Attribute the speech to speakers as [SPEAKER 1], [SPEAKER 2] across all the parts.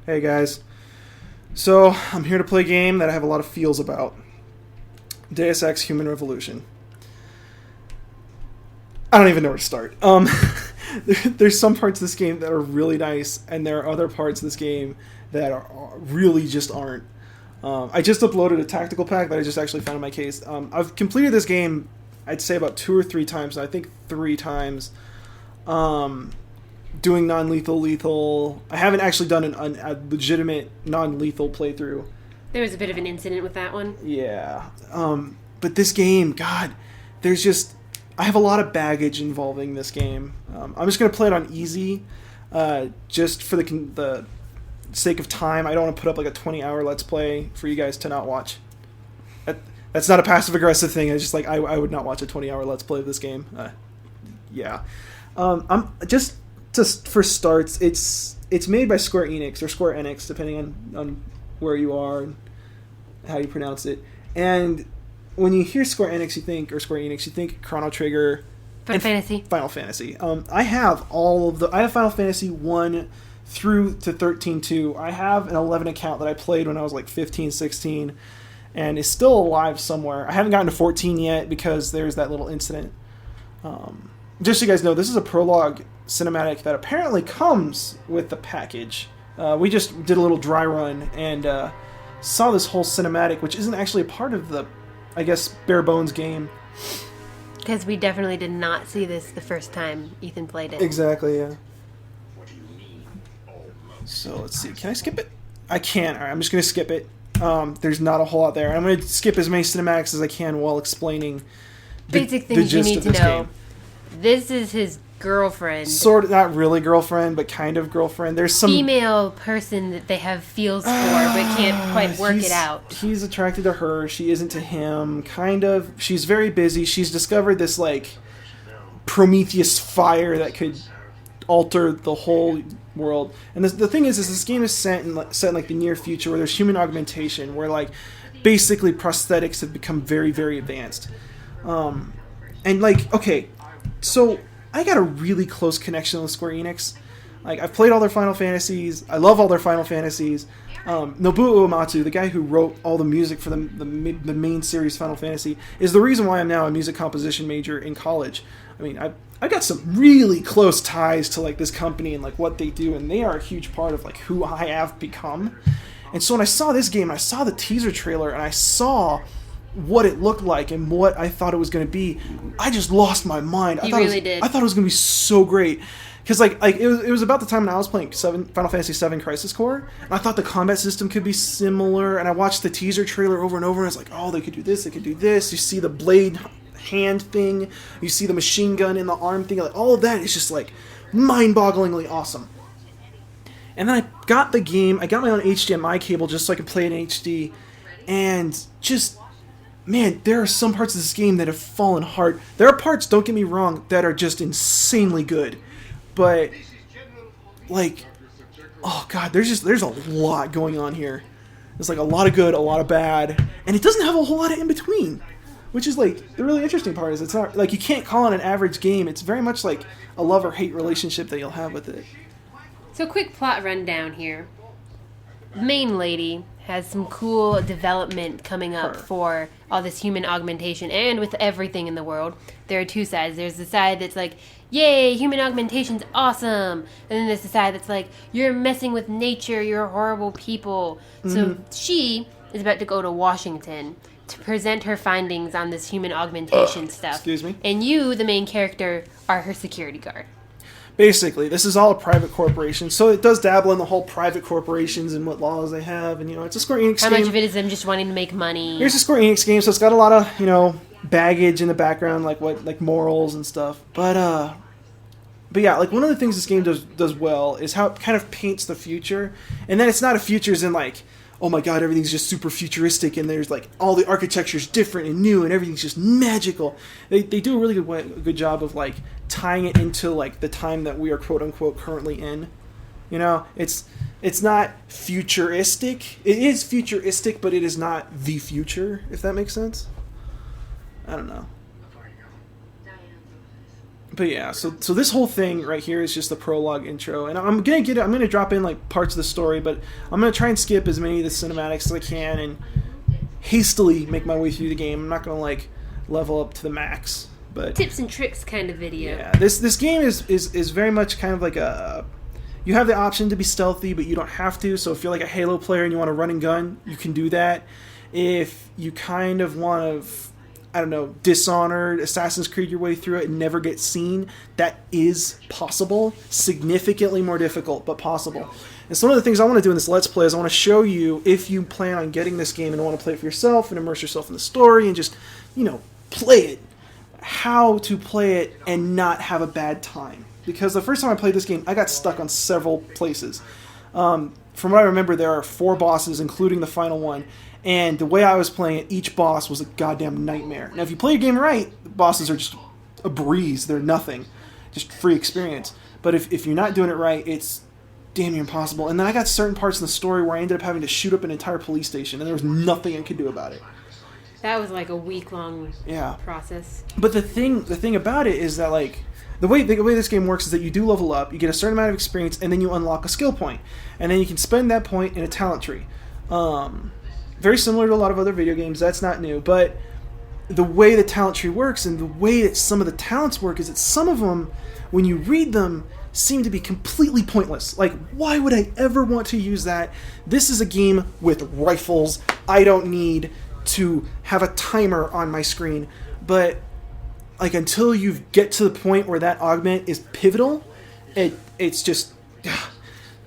[SPEAKER 1] Hey guys. So, I'm here to play a game that I have a lot of feels about. Deus Ex Human Revolution. I don't even know where to start. There's some parts of this game that are really nice, and there are other parts of this game that are really just aren't. I just uploaded a tactical pack that I just actually found in my case. I've completed this game, I'd say about 2 or 3 times, and I think 3 times. Doing non-lethal, lethal. I haven't actually done a legitimate non-lethal playthrough.
[SPEAKER 2] There was a bit of an incident with that one.
[SPEAKER 1] Yeah. But this game, God, there's just... I have a lot of baggage involving this game. I'm just going to play it on easy, just for the sake of time. I don't want to put up like a 20-hour Let's Play for you guys to not watch. That's not a passive-aggressive thing. It's just like, I would not watch a 20-hour Let's Play of this game. Yeah. I'm just... for starts, it's made by Square Enix, or Square Enix, depending on where you are and how you pronounce it. And when you hear Square Enix, you think Chrono Trigger,
[SPEAKER 2] Final Fantasy.
[SPEAKER 1] Final Fantasy. I have Final Fantasy 1 through to 13 too. I have an 11 account that I played when I was like 15, 16, and is still alive somewhere. I haven't gotten to 14 yet because there's that little incident. Just so you guys know, this is a prologue cinematic that apparently comes with the package. We just did a little dry run and saw this whole cinematic, which isn't actually a part of the, I guess, bare bones game.
[SPEAKER 2] Because we definitely did not see this the first time Ethan played it.
[SPEAKER 1] Exactly, yeah. So let's see. Can I skip it? I can't. All right, I'm just going to skip it. There's not a whole lot there. I'm going to skip as many cinematics as I can while explaining
[SPEAKER 2] basic things you need to know.
[SPEAKER 1] Game.
[SPEAKER 2] This is his girlfriend.
[SPEAKER 1] Sort of, not really girlfriend, but kind of girlfriend. There's some
[SPEAKER 2] female person that they have feels for, but can't quite work it out.
[SPEAKER 1] He's attracted to her. She isn't to him. Kind of. She's very busy. She's discovered this like Prometheus fire that could alter the whole world. And the thing is this game is set in like the near future, where there's human augmentation, where like basically prosthetics have become very, very advanced. And like, okay, so I got a really close connection with Square Enix. Like, I've played all their Final Fantasies. I love all their Final Fantasies. Nobuo Uematsu, the guy who wrote all the music for the main series Final Fantasy, is the reason why I'm now a music composition major in college. I mean, I got some really close ties to like this company and like what they do, and they are a huge part of like who I have become. And so when I saw this game, I saw the teaser trailer, and I saw what it looked like and what I thought it was going to be, I just lost my mind. I thought it was going to be so great. Because like it was about the time when I was playing Final Fantasy VII Crisis Core, and I thought the combat system could be similar, and I watched the teaser trailer over and over, and I was like, oh, they could do this, they could do this. You see the blade hand thing, you see the machine gun in the arm thing, like all of that is just like mind-bogglingly awesome. And then I got the game, I got my own HDMI cable just so I could play it in HD, and just... man, there are some parts of this game that have fallen hard. There are parts, don't get me wrong, that are just insanely good. But, like, oh god, there's a lot going on here. There's like a lot of good, a lot of bad, and it doesn't have a whole lot of in between. Which is like, the really interesting part is it's not, like, you can't call it an average game. It's very much like a love or hate relationship that you'll have with it.
[SPEAKER 2] So quick plot rundown here. The main lady has some cool development coming up for all this human augmentation, and with everything in the world. There are 2 sides. There's the side that's like, yay, human augmentation's awesome, and then there's the side that's like, you're messing with nature, you're horrible people. So she is about to go to Washington to present her findings on this human augmentation stuff.
[SPEAKER 1] Excuse me?
[SPEAKER 2] And you, the main character, are her security guard.
[SPEAKER 1] Basically, this is all a private corporation, so it does dabble in the whole private corporations and what laws they have, and, you know, it's a Square Enix game.
[SPEAKER 2] How much of it is them just wanting to make money?
[SPEAKER 1] Here's a Square Enix game, so it's got a lot of, you know, baggage in the background, like morals and stuff. But yeah, like, one of the things this game does well is how it kind of paints the future, and then it's not a future as in, like, oh my god, everything's just super futuristic, and there's, like, all the architecture's different and new, and everything's just magical. They do a really good job of, like, tying it into, like, the time that we are quote-unquote currently in. You know, it's not futuristic. It is futuristic, but it is not the future, if that makes sense. I don't know. But yeah, so this whole thing right here is just the prologue intro, and I'm gonna drop in like parts of the story, but I'm gonna try and skip as many of the cinematics as I can and hastily make my way through the game. I'm not gonna like level up to the max, but
[SPEAKER 2] tips and tricks kind of video.
[SPEAKER 1] Yeah, this game is very much kind of like you have the option to be stealthy, but you don't have to. So if you're like a Halo player and you want to run and gun, you can do that. If you kind of want to, I don't know, Dishonored, Assassin's Creed your way through it and never get seen, that is possible. Significantly more difficult, but possible. And so one of the things I want to do in this Let's Play is I want to show you, if you plan on getting this game and want to play it for yourself and immerse yourself in the story and just, play it, how to play it and not have a bad time. Because the first time I played this game, I got stuck on several places. From what I remember, there are 4 bosses, including the final one. And the way I was playing it, each boss was a goddamn nightmare. Now, if you play your game right, the bosses are just a breeze. They're nothing. Just free experience. But if you're not doing it right, it's damn near impossible. And then I got certain parts in the story where I ended up having to shoot up an entire police station, and there was nothing I could do about it.
[SPEAKER 2] That was like a week-long process.
[SPEAKER 1] But the thing about it is that, like, the way this game works is that you do level up, you get a certain amount of experience, and then you unlock a skill point. And then you can spend that point in a talent tree. Very similar to a lot of other video games, that's not new. But the way the talent tree works and the way that some of the talents work is that some of them, when you read them, seem to be completely pointless. Like, why would I ever want to use that? This is a game with rifles. I don't need to have a timer on my screen. But like, until you get to the point where that augment is pivotal, it's just...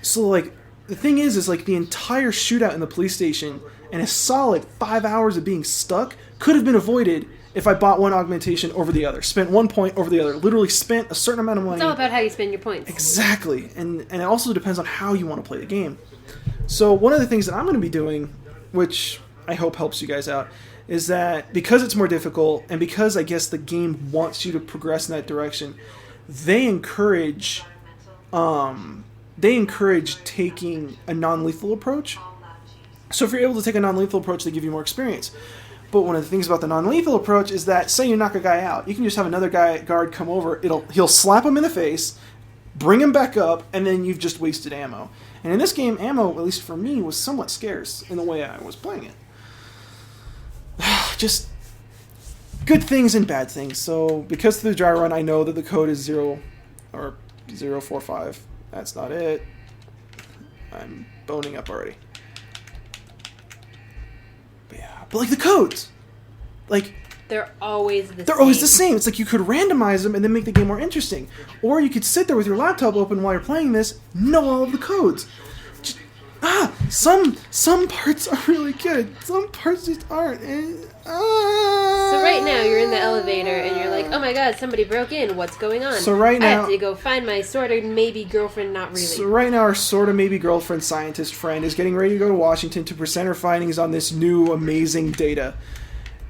[SPEAKER 1] So, like, the thing is like, the entire shootout in the police station and a solid 5 hours of being stuck could have been avoided if I bought one augmentation over the other. Spent 1 point over the other. Literally spent a certain amount of money.
[SPEAKER 2] It's all about how you spend your points.
[SPEAKER 1] Exactly. And it also depends on how you want to play the game. So one of the things that I'm going to be doing, which I hope helps you guys out, is that because it's more difficult and because I guess the game wants you to progress in that direction, they encourage taking a non-lethal approach. So if you're able to take a non-lethal approach, they give you more experience. But one of the things about the non-lethal approach is that, say you knock a guy out, you can just have another guard come over, he'll slap him in the face, bring him back up, and then you've just wasted ammo. And in this game, ammo, at least for me, was somewhat scarce in the way I was playing it. Just good things and bad things. So because through the dry run, I know that the code is 045. That's not it. I'm boning up already. But like the codes, like
[SPEAKER 2] they're always the
[SPEAKER 1] same. It's like you could randomize them and then make the game more interesting, or you could sit there with your laptop open while you're playing this, know all of the codes. Some parts are really good. Some parts just aren't.
[SPEAKER 2] So right now you're in the elevator and you're like, oh my god, somebody broke in. What's going on?
[SPEAKER 1] So right now
[SPEAKER 2] I have to go find my sort of maybe girlfriend, not really.
[SPEAKER 1] So right now our sort of maybe girlfriend scientist friend is getting ready to go to Washington to present her findings on this new amazing data.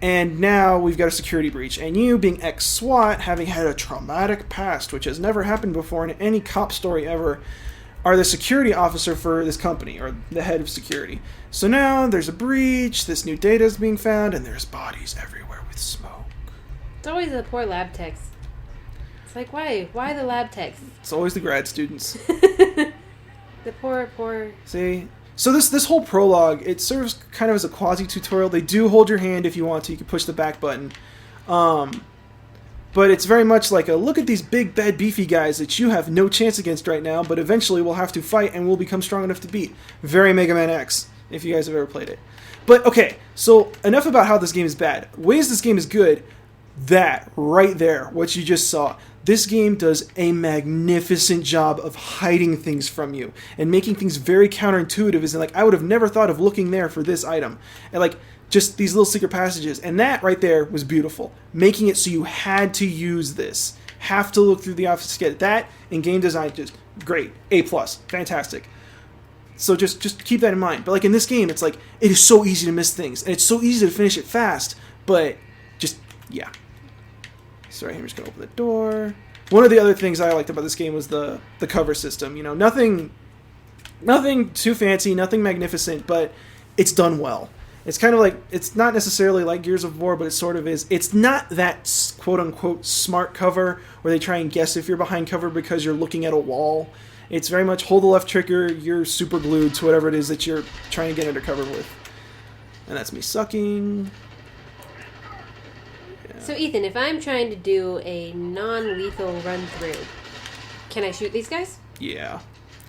[SPEAKER 1] And now we've got a security breach. And you, being ex-SWAT, having had a traumatic past, which has never happened before in any cop story ever, are the security officer for this company, or the head of security. So now there's a breach, this new data is being found, and there's bodies everywhere with smoke.
[SPEAKER 2] It's always the poor lab techs. It's like, why? Why the lab techs?
[SPEAKER 1] It's always the grad students.
[SPEAKER 2] The poor...
[SPEAKER 1] See? So this whole prologue, it serves kind of as a quasi-tutorial. They do hold your hand if you want to. You can push the back button. But it's very much like a look at these big, bad, beefy guys that you have no chance against right now, but eventually we'll have to fight and we'll become strong enough to beat. Very Mega Man X, if you guys have ever played it. But, okay, so enough about how this game is bad. Ways this game is good, that, right there, what you just saw. This game does a magnificent job of hiding things from you and making things very counterintuitive, as in, like, I would have never thought of looking there for this item. And, like, just these little secret passages. And that right there was beautiful. Making it so you had to use this. Have to look through the office to get it. That and game design, just great. A+. Fantastic. So just keep that in mind. But like in this game, it's like, it is so easy to miss things. And it's so easy to finish it fast. But just, yeah. So right here, I'm just going to open the door. One of the other things I liked about this game was the cover system. You know, nothing too fancy, nothing magnificent, but it's done well. It's kind of like, it's not necessarily like Gears of War, but it sort of is. It's not that quote-unquote smart cover where they try and guess if you're behind cover because you're looking at a wall. It's very much hold the left trigger, you're super glued to whatever it is that you're trying to get under cover with. And that's me sucking. Yeah.
[SPEAKER 2] So Ethan, if I'm trying to do a non-lethal run through, can I shoot these guys?
[SPEAKER 1] Yeah.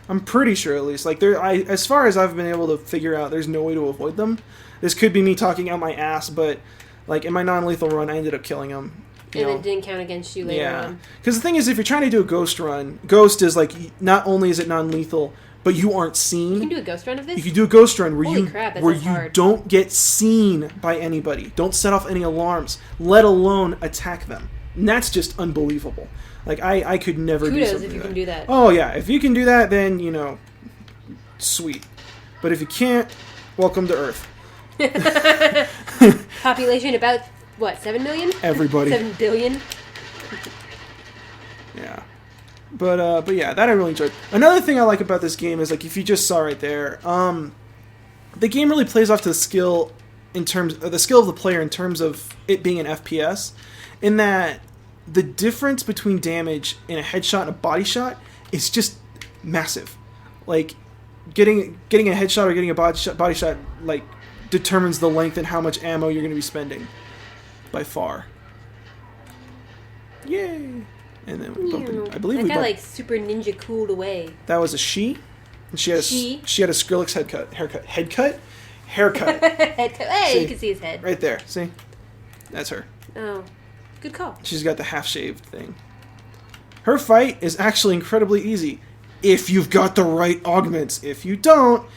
[SPEAKER 1] I'm pretty sure at least. Like as far as I've been able to figure out, there's no way to avoid them. This could be me talking out my ass, but like in my non-lethal run, I ended up killing them.
[SPEAKER 2] And it didn't count against you later on.
[SPEAKER 1] Because the thing is, if you're trying to do a ghost run, ghost is like, not only is it non-lethal, but you aren't seen.
[SPEAKER 2] You can do a ghost run of this?
[SPEAKER 1] You can do a ghost run where
[SPEAKER 2] Holy crap, that
[SPEAKER 1] where
[SPEAKER 2] sounds
[SPEAKER 1] you
[SPEAKER 2] hard.
[SPEAKER 1] don't get seen by anybody. Don't set off any alarms, let alone attack them. And that's just unbelievable. Like, I could never do something
[SPEAKER 2] Kudos if you can do that.
[SPEAKER 1] Oh, yeah. If you can do that, then, you know, sweet. But if you can't, welcome to Earth.
[SPEAKER 2] Population about, what, 7 million?
[SPEAKER 1] Everybody.
[SPEAKER 2] 7 billion?
[SPEAKER 1] Yeah. But yeah, that I really enjoyed. Another thing I like about this game is, like, if you just saw right there, the game really plays off to the skill of the player in terms of it being an FPS, in that the difference between damage in a headshot and a body shot is just massive. Like, getting a headshot or getting a body shot, like, determines the length and how much ammo you're going to be spending by far. Yay! And then we bumped in, I believe
[SPEAKER 2] that
[SPEAKER 1] we
[SPEAKER 2] guy
[SPEAKER 1] bumped.
[SPEAKER 2] like super ninja cooled away.
[SPEAKER 1] That was a she. And she had a Skrillex haircut.
[SPEAKER 2] Hey,
[SPEAKER 1] See?
[SPEAKER 2] you can see his head.
[SPEAKER 1] Right there. See? That's her.
[SPEAKER 2] Oh, good call.
[SPEAKER 1] She's got the half-shaved thing. Her fight is actually incredibly easy if you've got the right augments. If you don't,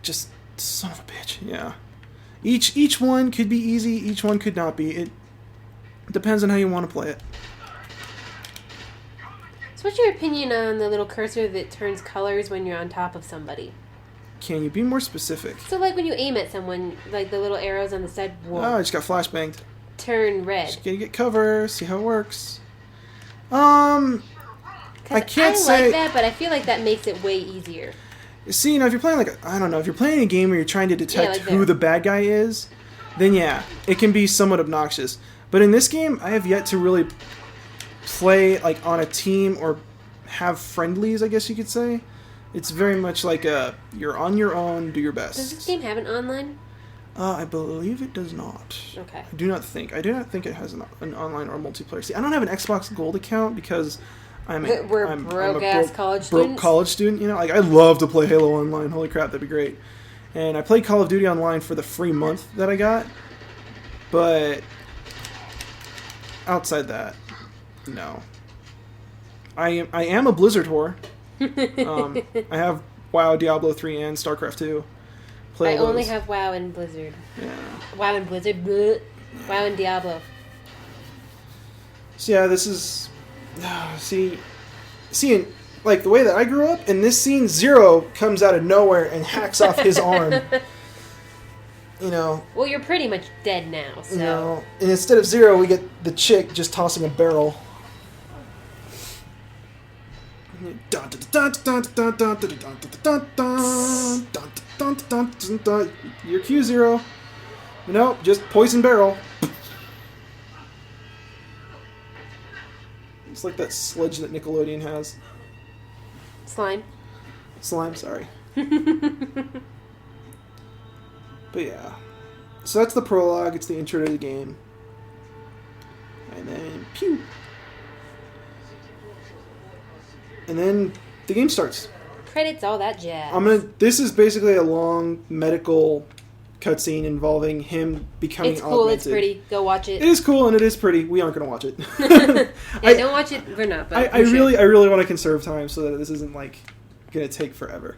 [SPEAKER 1] just son of a bitch. Yeah. Each one could be easy. Each one could not be. It depends on how you want to play it.
[SPEAKER 2] So what's your opinion on the little cursor that turns colors when you're on top of somebody?
[SPEAKER 1] Can you be more specific?
[SPEAKER 2] So like when you aim at someone, like the little arrows on the side will
[SPEAKER 1] Oh, I just got flashbanged.
[SPEAKER 2] turn red.
[SPEAKER 1] Just gotta get cover, see how it works. I can't say...
[SPEAKER 2] like that, but I feel like that makes it way easier.
[SPEAKER 1] See, you know, if you're playing if you're playing a game where you're trying to detect
[SPEAKER 2] like
[SPEAKER 1] who
[SPEAKER 2] there.
[SPEAKER 1] the bad guy is, then yeah, it can be somewhat obnoxious. But in this game, I have yet to really play like on a team or have friendlies, I guess you could say. It's very much like you're on your own, do your best.
[SPEAKER 2] Does this game have an online?
[SPEAKER 1] I believe it does not.
[SPEAKER 2] Okay.
[SPEAKER 1] I do not think it has an online or multiplayer. See, I don't have an Xbox Gold account because I'm a broke college student. You know, like I love to play Halo Online. Holy crap, that'd be great. And I played Call of Duty Online for the free month that I got, but outside that, no. I am a Blizzard whore. I have WoW, Diablo 3, and StarCraft 2.
[SPEAKER 2] I only have WoW and Blizzard.
[SPEAKER 1] Yeah.
[SPEAKER 2] WoW and Blizzard. Bleh. WoW and Diablo.
[SPEAKER 1] So yeah, this is... seeing, like, the way that I grew up, in this scene, Zero comes out of nowhere and hacks off his arm. You know...
[SPEAKER 2] Well, you're pretty much dead now, so...
[SPEAKER 1] You know, and instead of Zero, we get the chick just tossing a barrel. Your Q, Zero. Nope, just poison barrel. It's like that sludge that Nickelodeon has.
[SPEAKER 2] Slime.
[SPEAKER 1] Slime, sorry. But yeah. So that's the prologue, it's the intro to the game. And then, pew! And then the game starts.
[SPEAKER 2] Credits, all that jazz.
[SPEAKER 1] This is basically a long medical cutscene involving him becoming
[SPEAKER 2] It's cool,
[SPEAKER 1] augmented.
[SPEAKER 2] it's pretty. Go watch it.
[SPEAKER 1] It is cool and it is pretty. We aren't going to watch it.
[SPEAKER 2] Don't watch it. We're not, but
[SPEAKER 1] I really want to conserve time so that this isn't like going to take forever.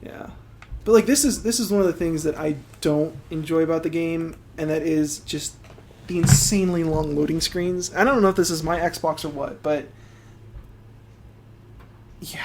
[SPEAKER 1] Yeah. But like this is one of the things that I don't enjoy about the game, and that is just the insanely long loading screens. I don't know if this is my Xbox or what, but yeah.